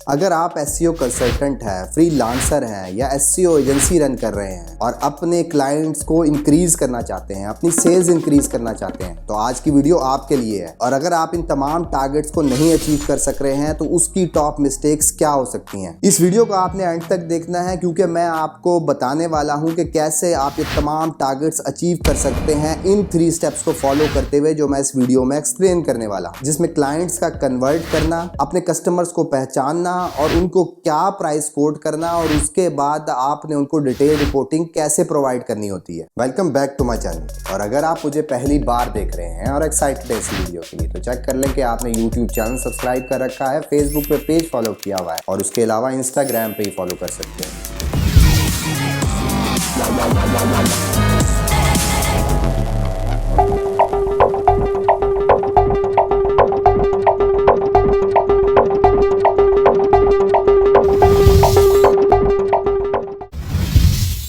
अगर आप SEO consultant हैं, फ्रीलांसर हैं या एसईओ एजेंसी रन कर रहे हैं और अपने क्लाइंट्स को इंक्रीज करना चाहते हैं, अपनी सेल्स इंक्रीज करना चाहते हैं, तो आज की वीडियो आपके लिए है। और अगर आप इन तमाम टारगेट्स को नहीं अचीव कर सक रहे हैं तो उसकी टॉप मिस्टेक्स क्या हो सकती हैं। इस वीडियो को आपने एंड तक देखना है क्योंकि मैं आपको बताने वाला हूं कि कैसे आप ये तमाम टारगेट्स अचीव कर सकते हैं इन 3 स्टेप्स को फॉलो करते हुए, जो मैं इस वीडियो में एक्सप्लेन करने वाला हूं, जिसमें क्लाइंट्स का कन्वर्ट करना, अपने कस्टमर्स को पहचानना और उनको क्या प्राइस कोट करना और उसके बाद आपने उनको डिटेल रिपोर्टिंग कैसे प्रोवाइड करनी होती है। Welcome back to my channel. और अगर आप मुझे पहली बार देख रहे हैं और एक्साइटेड है इस वीडियो के लिए, तो चेक कर लें कि आपने यूट्यूब चैनल सब्सक्राइब कर रखा है, फेसबुक पे पेज फॉलो किया हुआ है और उसके अलावा इंस्टाग्राम पे ही फॉलो कर सकते हैं।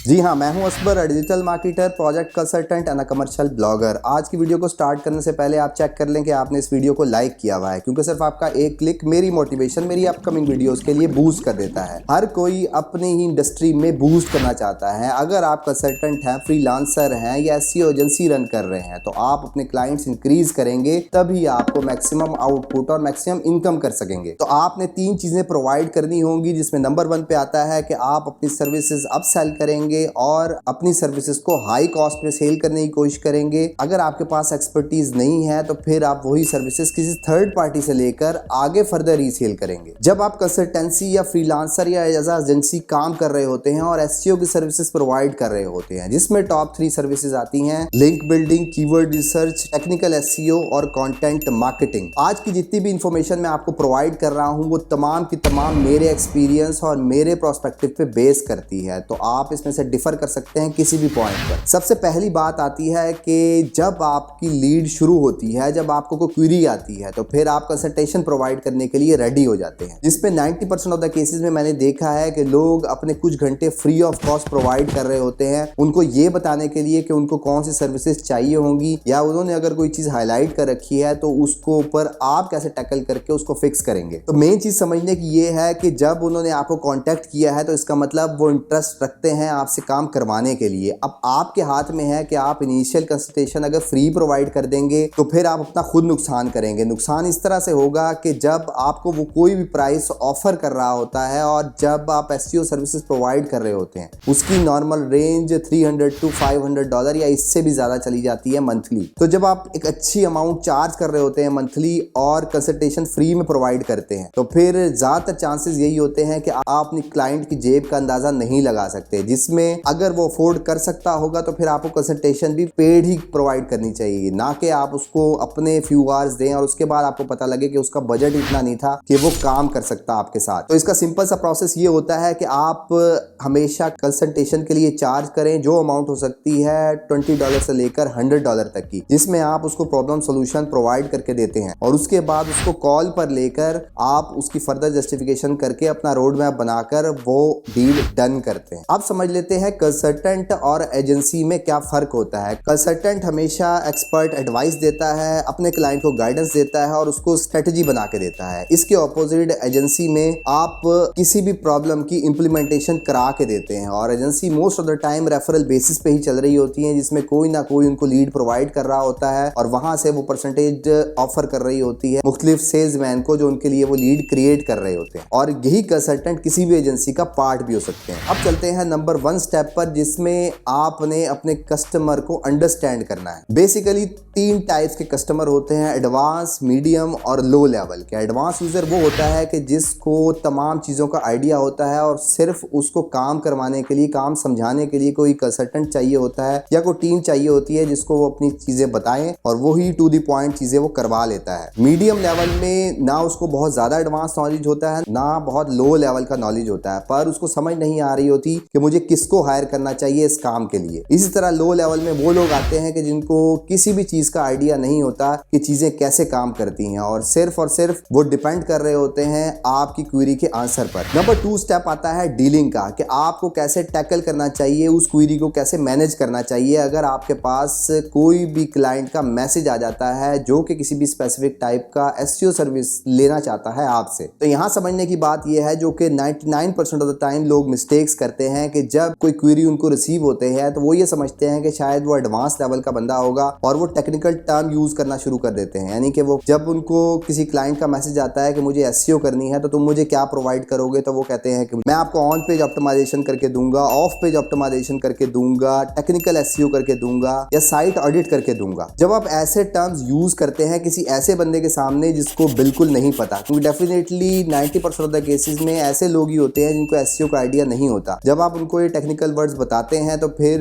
जी हाँ, मैं हूं Asbar, digital marketer, project consultant and commercial blogger. आज की वीडियो को स्टार्ट करने से पहले आप चेक कर लें कि आपने इस वीडियो को लाइक किया हुआ है, क्योंकि सिर्फ आपका एक क्लिक मेरी मोटिवेशन, मेरी अपकमिंग वीडियोस के लिए बूस्ट कर देता है। हर कोई अपनी ही इंडस्ट्री में बूस्ट करना चाहता है। अगर आप कंसल्टेंट हैं, फ्रीलांसर हैं या एसईओ एजेंसी रन कर रहे हैं, तो आप अपने क्लाइंट्स इंक्रीज करेंगे, तभी आपको मैक्सिमम आउटपुट और मैक्सिमम इनकम कर सकेंगे। तो आपने 3 चीजें प्रोवाइड करनी होंगी, जिसमें नंबर 1 पे आता है कि आप अपनी सर्विसेज अपसेल करेंगे और अपनी सर्विसेज को हाई कॉस्ट में सेल करने की कोशिश करेंगे। अगर आपके पास एक्सपर्टीज नहीं है तो फिर आप वही सर्विसेज किसी थर्ड पार्टी से लेकर आगे फर्दर रीसेल करेंगे। जब आप कंसल्टेंसी या फ्रीलांसर या एजेंसी काम कर रहे होते हैं और एसईओ की सर्विसेज प्रोवाइड कर रहे होते हैं, जिसमें टॉप 3 सर्विसेज आती हैं: link building, keyword research, technical SEO और कंटेंट मार्केटिंग। आज की जितनी भी इंफॉर्मेशन मैं आपको प्रोवाइड कर रहा हूं वो तमाम की तमाम मेरे एक्सपीरियंस और मेरे प्रोस्पेक्टिव पे बेस करती है, तो आप इसमें से डिफर कर सकते हैं किसी भी पॉइंट पर। सबसे पहली बात आती है कि जब आपकी लीड शुरू होती है, जब आपको कोई क्वेरी आती है, तो फिर आप कंसल्टेशन प्रोवाइड करने के लिए रेडी हो जाते हैं, जिसमें 90% ऑफ द केसेस में मैंने देखा है कि लोग अपने कुछ घंटे फ्री ऑफ कॉस्ट प्रोवाइड कर रहे होते हैं, उनको ये बताने के लिए कि उनको कौन सी सर्विसेज चाहिए होंगी, या उन्होंने अगर कोई चीज हाईलाइट कर रखी है तो उसको ऊपर आप कैसे टैकल करके उसको फिक्स करेंगे। तो मेन चीज समझने की ये है कि जब उन्होंने आपको कॉन्टेक्ट किया है तो इसका मतलब वो इंटरेस्ट रखते हैं आपसे काम करवाने के लिए। अब आपके हाथ में है कि आप इनिशियल कंसल्टेशन अगर फ्री प्रोवाइड कर देंगे तो फिर आप अपना खुद नुकसान करेंगे। नुकसान इस तरह से होगा कि जब आपको वो कोई भी प्राइस ऑफर कर रहा होता है और जब आप एसईओ सर्विसेज प्रोवाइड कर रहे होते हैं, उसकी नॉर्मल रेंज $300 to $500 या इससे भी ज्यादा चली जाती है मंथली। तो जब आप एक अच्छी अमाउंट चार्ज कर रहे होते हैं मंथली और कंसल्टेशन फ्री में प्रोवाइड करते हैं, तो फिर ज्यादातर चांसेस यही होते हैं कि आप अपनी क्लाइंट की जेब का अंदाजा नहीं लगा सकते, जिसमें अगर वो अफोर्ड कर सकता होगा तो फिर आपको कंसल्टेशन भी पेड ही प्रोवाइड करनी चाहिए, ना कि आप उसको अपने फ्यू आवर्स दें और उसके बाद आपको पता लगे कि उसका बजट इतना नहीं था कि वो काम कर सकता आपके साथ। तो इसका सिंपल सा प्रोसेस ये होता है कि आप हमेशा कंसल्टेशन के लिए चार्ज करें जो अमाउंट हो सकती है $20 से लेकर $100 तक की, जिसमें आप उसको प्रॉब्लम सोल्यूशन प्रोवाइड करके देते हैं और उसके बाद उसको कॉल पर लेकर आप उसकी फर्दर जस्टिफिकेशन करके अपना रोड मैप बनाकर वो डील डन करते हैं। आप समझ लेते हैं कंसल्टेंट और एजेंसी में क्या फर्क होता है। कंसल्टेंट हमेशा एक्सपर्ट एडवाइस देता है, अपने क्लाइंट को गाइडेंस देता है और उसको स्ट्रेटजी बना के देता है। इसके ऑपोजिट एजेंसी में आप किसी भी प्रॉब्लम की इंप्लीमेंटेशन करा के देते हैं और agency most of the time referral basis पे ही चल रही होती है, जिसमें कोई ना कोई उनको लीड प्रोवाइड कर रहा होता है और वहां से वो परसेंटेज ऑफर कर रही होती है मुख्तलिफ सेल्समैन को, जो उनके लिए वो लीड क्रिएट कर रहे होते हैं। और यही कंसल्टेंट किसी भी एजेंसी का पार्ट भी हो सकते हैं। अब चलते हैं नंबर 1 स्टेप पर, जिसमें आपने अपने कस्टमर को अंडरस्टैंड करना है। बेसिकली 3 टाइप्स के कस्टमर होते हैं: एडवांस, मीडियम और लो लेवल के। एडवांस यूजर वो होता है कि जिसको तमाम चीजों का आइडिया होता है और सिर्फ उसको काम करवाने के लिए, काम समझाने के लिए कोई कंसल्टेंट चाहिए होता है या कोई टीम चाहिए होती है जिसको वो अपनी चीजें बताएं और वो ही टू द पॉइंट चीजें वो करवा लेता है। मीडियम लेवल में ना उसको बहुत ज्यादा एडवांस नॉलेज होता है, ना बहुत लो लेवल का नॉलेज होता है, पर उसको समझ नहीं आ रही होती कि मुझे किसको हायर करना चाहिए इस काम के लिए। इसी तरह लो लेवल में वो लोग आते हैं कि जिनको किसी भी चीज का आइडिया नहीं होता कि चीजें कैसे काम करती हैं और सिर्फ वो डिपेंड कर रहे होते हैं आपकी क्वेरी के आंसर पर। नंबर 2 स्टेप आता है डीलिंग का, कि आपको कैसे टैकल करना चाहिए, उस क्वेरी को कैसे मैनेज करना चाहिए अगर आपके पास कोई भी क्लाइंट का मैसेज आ जाता है जो कि किसी भी स्पेसिफिक टाइप का एसईओ सर्विस लेना चाहता है आपसे। तो यहां समझने की बात यह है जो कि 99% ऑफ द टाइम लोग मिस्टेक्स करते हैं कि जब कोई क्वेरी उनको रिसीव होते हैं तो वो ये समझते हैं कि शायद वो एडवांस लेवल का बंदा होगा और वो टेक्निकल टर्म यूज करना शुरू कर देते हैं। यानी कि वो जब उनको किसी क्लाइंट का मैसेज आता है कि मुझे एसईओ करनी है तो तुम मुझे क्या प्रोवाइड करोगे, तो वो कहते हैं कि मैं आपको ऑन पेज ऑप्टिमाइजेशन करके दूंगा, ऑफ पेज ऑप्टिमाइजेशन करके दूंगा, टेक्निकल एसईओ करके दूंगा या साइट ऑडिट करके दूंगा। जब आप ऐसे टर्म्स यूज करते हैं किसी ऐसे बंदे के सामने जिसको बिल्कुल नहीं पता, क्योंकि डेफिनेटली 90% ऑफ द केसेस में ऐसे लोग ही होते हैं जिनको एसईओ का आइडिया नहीं होता। जब आप उनको ये टेक्निकल वर्ड्स बताते हैं तो फिर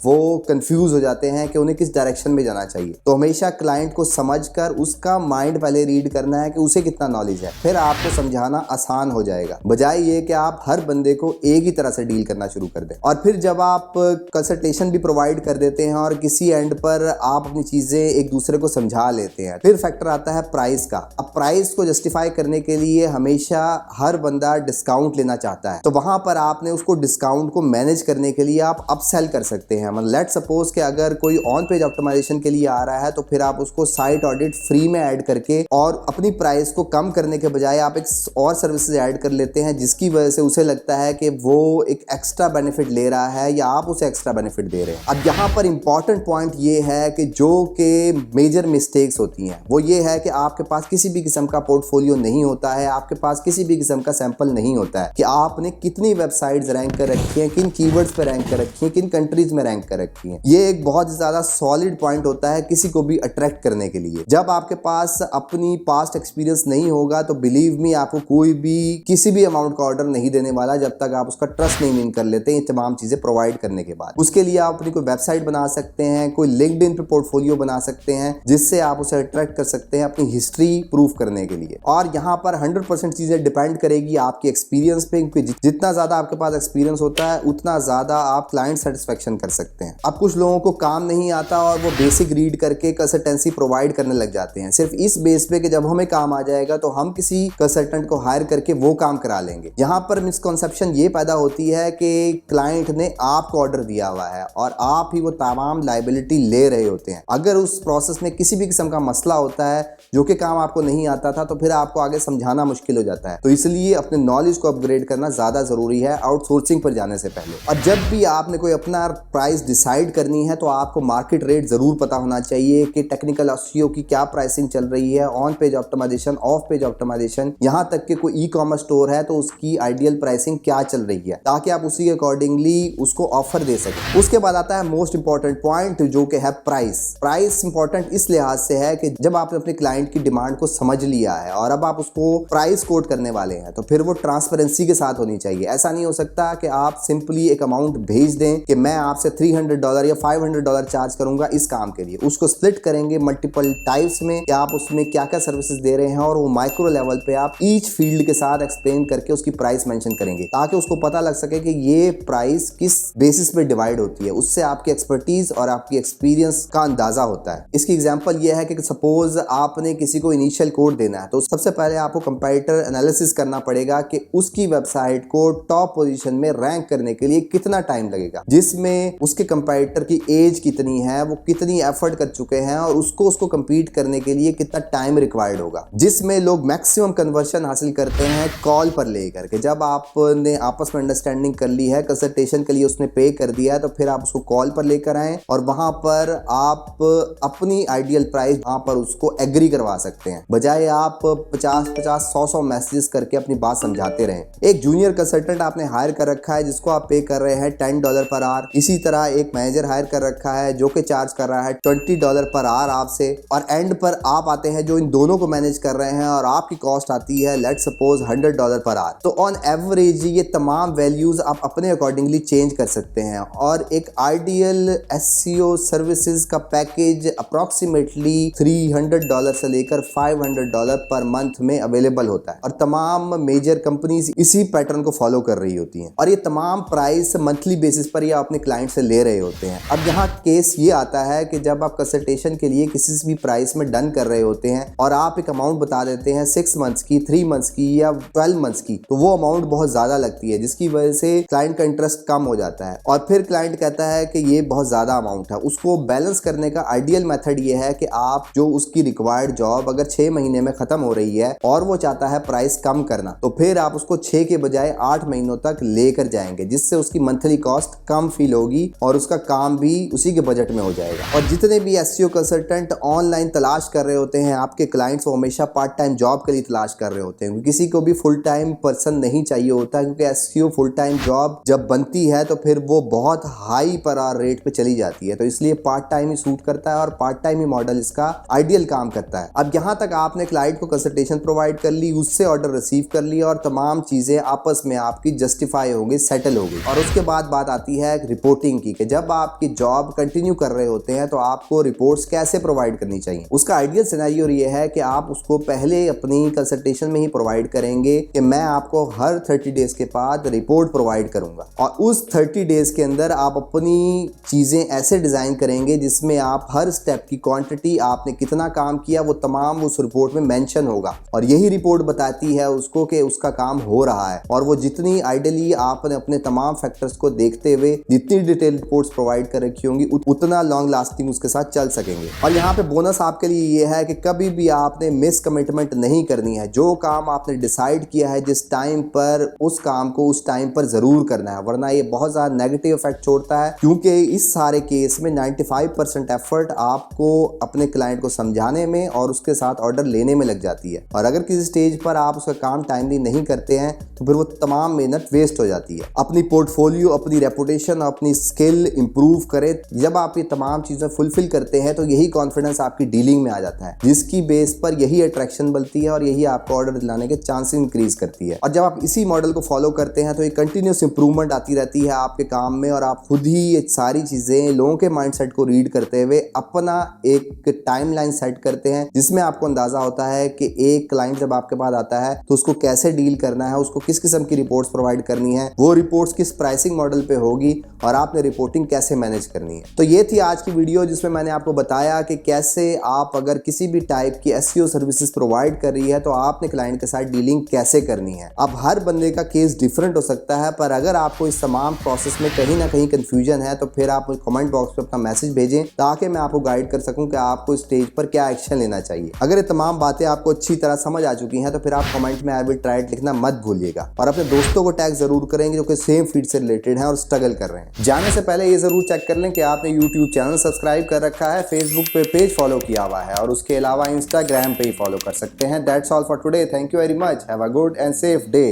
वो कंफ्यूज हो जाते हैं कि उन्हें किस डायरेक्शन में जाना चाहिए। तो हमेशा क्लाइंट को समझकर उसका माइंड पहले रीड करना है कि उसे कितना नॉलेज है, फिर आपको समझाना आसान हो जाएगा, बजाय ये कि आप हर बंदे को एक ही तरह से डील करना शुरू कर दें। और फिर जब आप कंसल्टेशन भी प्रोवाइड कर देते हैं और किसी एंड पर आप अपनी चीजें एक दूसरे को समझा लेते हैं, फिर फैक्टर आता है प्राइस का। अब प्राइस को जस्टिफाई करने के लिए हमेशा हर बंदा डिस्काउंट लेना चाहता है, तो वहां पर आपने उसको डिस्काउंट को मैनेज करने के लिए आप अपसेल कर सकते हैं। मतलब लेट्स सपोज कि अगर कोई ऑन पेज ऑप्टिमाइजेशन के लिए आ रहा है तो फिर आप उसको साइट ऑडिट फ्री में ऐड करके और अपनी प्राइस को कम करने के बजाय आप एक और सर्विसेज ऐड कर लेते हैं, जिसकी वजह से उसे लगता है कि वो एक एक्स्ट्रा बेनिफिट ले रहा है या आप उसे एक्स्ट्रा बेनिफिट दे रहे हैं। अब यहाँ पर इंपॉर्टेंट पॉइंट ये है कि जो कि मेजर मिस्टेक्स होती हैं वो ये है कि आपके पास किसी भी किस्म का पोर्टफोलियो नहीं होता है, आपके पास किसी भी किस्म का सैंपल नहीं होता है कि आपने कितनी वेबसाइट्स रैंक कर रखी हैं, किन कीवर्ड्स पे रैंक कर रखी हैं, किन कंट्रीज में रैंक कर रखी हैं। ये एक बहुत ज्यादा सॉलिड पॉइंट होता है किसी को भी अट्रैक्ट करने के लिए। जब आपके पास अपनी पास्ट एक्सपीरियंस नहीं होगा तो बिलीव मी आपको कोई भी किसी भी अमाउंट का ऑर्डर नहीं देने वाला जब तक आप उसका ट्रस्ट नहीं विन कर लेते ये तमाम चीजें प्रोवाइड करने के बाद। उसके लिए आप अपनी कोई वेबसाइट बना सकते हैं, कोई लिंक्डइन पे पोर्टफोलियो बना सकते हैं जिससे आप उसे अट्रैक्ट कर सकते हैं अपनी हिस्ट्री प्रूफ करने के लिए। और यहाँ पर 100% चीजें डिपेंड करेगी आपके एक्सपीरियंस पे, क्योंकि जितना ज्यादा आपके पास एक्सपीरियंस होता है उतना ज्यादा आप क्लाइंट सेटिस्फेक्शन कर सकते हैं। अब कुछ लोगों को काम नहीं आता और वो बेसिक रीड करके कंसल्टेंसी प्रोवाइड करने लग जाते हैं सिर्फ इस बेस पे कि जब हमें काम आ जाएगा तो हम किसी कंसल्टेंट को हायर करके वो काम करा लेंगे। यहाँ पर मिसकंसेप्शन ये पैदा होती है कि क्लाइंट ने आपको ऑर्डर दिया हुआ है और आप ही वो तमाम लायबिलिटी ले रहे होते हैं। अगर उस प्रोसेस में किसी भी किस्म का मसला होता है जो कि काम आपको नहीं आता था तो फिर आपको आगे समझाना मुश्किल हो जाता है। तो इसलिए अपने नॉलेज को अपग्रेड करना ज्यादा जरूरी है आउटसोर्सिंग पर जाने से पहले। और जब भी आपने कोई अपना प्राइस डिसाइड करनी है तो आपको मार्केट रेट जरूर पता होना चाहिए कि टेक्निकल एसईओ की क्या प्राइसिंग चल रही है, on page optimisation, off page optimisation, यहाँ तक कि कोई ई कॉमर्स स्टोर है तो उसकी आइडियल प्राइसिंग क्या चल रही है, ताकि आप उसी के अकॉर्डिंगली उसको ऑफर दे सकें। उसके बाद आता है मोस्ट इंपॉर्टेंट पॉइंट जो कि है प्राइस। प्राइस इंपॉर्टेंट इस लिहाज से है कि जब आपने अपने क्लाइंट की डिमांड को समझ लिया है और अब आप उसको प्राइस कोट करने वाले हैं तो फिर वो ट्रांसपेरेंसी के साथ होनी चाहिए। ऐसा नहीं हो सकता कि आप सिंपली एक अमाउंट भेज दें कि मैं आपसे $300 या $500 चार्ज करूंगा इस काम के लिए। उसको स्प्लिट करेंगे मल्टीपल टाइप्स में कि आप उसमें क्या क्या सर्विसेज दे रहे हैं और वो माइक्रो लेवल पे आप ईच फील्ड के साथ एक्सप्लेन करके उसकी प्राइस मेंशन करेंगे ताकि उसको पता लग सके कि ये प्राइस किस बेसिस पे डिवाइड होती है। उससे आपकी एक्सपर्टीज और आपकी एक्सपीरियंस का अंदाजा होता है। इसकी एग्जांपल ये है कि सपोज आपने किसी को इनिशियल कोड देना है तो सबसे पहले आपको कंपैरेटर एनालिसिस करना पड़ेगा कि उसकी वेबसाइट को टॉप पोजीशन में रैंक करने के लिए कितना टाइम लगेगा, जिसमें उसके कंपैरेटर की एज कितनी है, वो कितनी एफर्ट कर चुके हैं और उसको कम्पीट करने के लिए कितना टाइम रिक्वायर्ड होगा। जिसमें लोग मैक्सिमम कन्वर्शन हासिल करते हैं कॉल पर लेकर के। जब आपने आपस में अंडरस्टैंडिंग कर ली है, कंसल्टेशन के लिए उसने पे कर दिया है, तो फिर आप उसको कॉल पर लेकर आए और वहां पर आप अपनी आइडियल प्राइस वहां पर उसको एग्री करवा सकते हैं, बजाय आप 50-100 मैसेजेस करके अपनी बात समझाते रहें। एक जूनियर कंसल्टेंट आपने हायर कर रखा है जिसको आप पे कर रहे हैं $10 पर आवर। इसी तरह एक मैनेजर हायर कर रखा है जो कि चार्ज कर रहा है $20 पर आवर आपसे, और एंड पर आप आते हैं जो इन दोनों को मैनेज कर रहे हैं और आपकी कॉस्ट आती है लेट्स सपोज $100 पर आवर। तो ऑन एवरेज ये तमाम वैल्यूज आप अपने अकॉर्डिंगली चेंज कर सकते हैं और एक आइडियल एसईओ सर्विसेज का पैकेज अप्रोक्सीमेटली $300 से लेकर $500 पर मंथ में अवेलेबल होता है और तमाम मेजर कंपनीज इसी पैटर्न को फॉलो कर रही होती हैं। और ये तमाम प्राइस प्राइस मंथली बेसिस पर या अपने क्लाइंट से ले रहे होते हैं। अब यहाँ केस ये आता है कि जब आप कंसल्टेशन के लिए किसी भी प्राइस में डन कर रहे होते हैं और आप एक अमाउंट बता देते हैं 6 मंथ्स की, 3 मंथ्स की या 12 मंथ्स की, तो वो अमाउंट बहुत ज्यादा लगती है, जिसकी वजह से क्लाइंट का इंटरेस्ट कम हो जाता है और फिर क्लाइंट कहता है कि ये बहुत ज्यादा अमाउंट है। उसको बैलेंस करने का आइडियल मेथड ये है कि आप जो उसकी रिक्वायर्ड जॉब अगर 6 महीने में खत्म हो रही है और वो चाहता है प्राइस कम करना, तो फिर आप उसको 6 के बजाय 8 महीनों तक लेकर जाएंगे, जिससे उसकी मंथली कॉस्ट कम फील होगी और उसका काम भी उसी के बजट में हो जाएगा। और जितने भी एसईओ कंसल्टेंट ऑनलाइन तलाश कर रहे होते हैं आपके क्लाइंट्स, वो हमेशा पार्ट टाइम जॉब के लिए तलाश कर रहे होते हैं। किसी को भी फुल टाइम पर्सन नहीं चाहिए होता, क्योंकि एसईओ फुल टाइम जॉब जब बनती है तो फिर वो बहुत हाई पर आवर रेट पे चली जाती है, तो इसलिए पार्ट टाइम ही सूट करता है और पार्ट टाइम ही मॉडल इसका आइडियल काम करता है। अब यहाँ तक आपने क्लाइंट को कंसल्टेशन प्रोवाइड कर ली, उससे ऑर्डर रिसीव कर लिया और तमाम चीजें आपस में आपकी जस्टिफाई हो गई, सेटल हो गई। और उसके बाद बात आती है रिपोर्टिंग की, कि जब आपकी जॉब कंटिन्यू कर रहे होते हैं तो आपको रिपोर्ट्स कैसे प्रोवाइड करनी चाहिए। उसका आइडियल सिनेरियो ये है कि आप उसको पहले अपनी कंसल्टेशन में ही प्रोवाइड करेंगे कि मैं आपको हर 30 डेज के बाद रिपोर्ट प्रोवाइड करूंगा, और उस 30 डेज के अंदर आप अपनी चीजें ऐसे डिजाइन करेंगे जिसमें आप हर स्टेप की क्वांटिटी, आपने कितना काम किया, वो तमाम उस रिपोर्ट में मेंशन होगा। और यही रिपोर्ट बताती है उसको कि उसका काम हो रहा है, और वो जितनी आइडियली आपने अपने तमाम फैक्टर्स को देखते हुए जितनी डिटेल रिपोर्ट्स प्रोवाइड कर रखी होंगी, उतना लॉन्ग लास्टिंग उसके साथ चल सकेंगे। और यहाँ पे बोनस आपके लिए ये है कि कभी भी आपने मिस कमिटमेंट नहीं करनी है। जो काम आपने डिसाइड किया है जिस टाइम पर, उस काम को उस टाइम पर जरूर करना है, वरना ये बहुत ज्यादा नेगेटिव इफेक्ट छोड़ता है। क्योंकि इस सारे केस में 95% एफर्ट आपको अपने क्लाइंट को समझाने में और उसके साथ ऑर्डर लेने में लग जाती है, और अगर किसी स्टेज पर आप उसका काम टाइमली नहीं करते हैं तो फिर वो तमाम मेहनत वेस्ट हो जाती है। अपनी पोर्टफोलियो, अपनी रेपुटेशन, अपनी स्किल इंप्रूव करें। जब आप ये तमाम चीजें फुलफिल करते हैं तो यही कॉन्फिडेंस आपकी डीलिंग में आ जाता है, जिसकी बेस पर यही अट्रैक्शन बनती है और यही आपको ऑर्डर दिलाने के चांसेस इंक्रीज करती है। और जब आप इसी मॉडल को फॉलो करते हैं तो एक कंटिन्यूस इंप्रूवमेंट आती रहती है आपके काम में, और आप खुद ही ये सारी चीजें लोगों के माइंडसेट को रीड करते हुए अपना एक टाइमलाइन सेट करते हैं, जिसमें आपको अंदाजा होता है कि एक क्लाइंट जब आपके पास आता है तो उसको कैसे डील करना है, उसको किस किस्म की रिपोर्ट्स प्रोवाइड करनी है, वो रिपोर्ट्स किस प्राइसिंग मॉडल पे होगी, और आपने रिपोर्टिंग कैसे मैनेज करनी है। तो ये थी आज की वीडियो, जिसमें मैंने आपको बताया कि कैसे आप अगर किसी भी टाइप की एसईओ सर्विसेज प्रोवाइड कर रही है तो आपने क्लाइंट के साथ डीलिंग कैसे करनी है। अब हर बंदे का केस डिफरेंट हो सकता है, पर अगर आपको इस तमाम प्रोसेस में कहीं ना कहीं कंफ्यूजन है तो फिर आप कमेंट बॉक्स में अपना मैसेज भेजें, ताकि मैं आपको गाइड कर सकूं कि आपको स्टेज पर क्या एक्शन लेना चाहिए। अगर ये तमाम बातें आपको अच्छी तरह समझ आ चुकी हैं तो फिर आप कमेंट में आई विल ट्राई इट लिखना मत भूलिएगा, और अपने दोस्तों को टैग जरूर करेंगे जो कि सेम फील्ड से रिलेटेड हैं और स्ट्रगल कर रहे हैं। जाने से पहले ये जरूर चेक कर लें कि आपने यूट्यूब चैनल सब्सक्राइब कर रखा है, फेसबुक पे पेज फॉलो किया हुआ है, और उसके अलावा इंस्टाग्राम पे ही फॉलो कर सकते हैं। That's all for today. Thank you very much. Have a good and safe day.